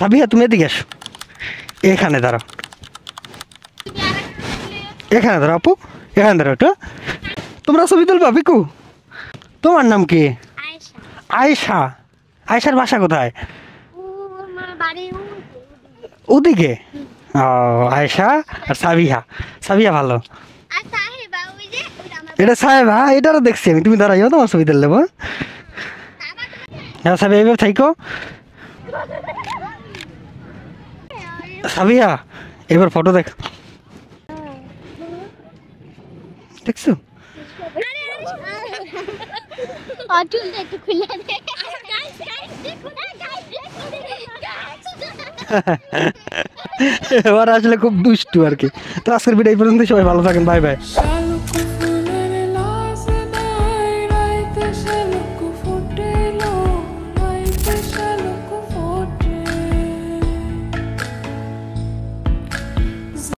সাবিহা তুমি এদিকে আসো, এখানে দাঁড়াও, এখানে দাঁড়াও আপু, এখানে দাঁড়াও একটু। তোমরা ছবি তুলবা পিকু? তোমার নাম কি? আয়েশা। আয়েশার বাসা কোথায়? ওদিকে। ও আয়েশা আর সাবিহা। সাবিহা ভালো। এটা সাহেবা, এটারও দেখছি আমি। তুমি দাঁড়াইও, তোমার ছবি তুলে দেবো। হ্যাঁ সাবিহা এইভাবে থাইকো। সাবিহা এবার ফটো দেখ, দেখছো? এবার আসলে খুব দুষ্টু আর কি। তো আজকের ভিডিও এই পর্যন্ত, সবাই ভালো থাকেন, বাই বাই।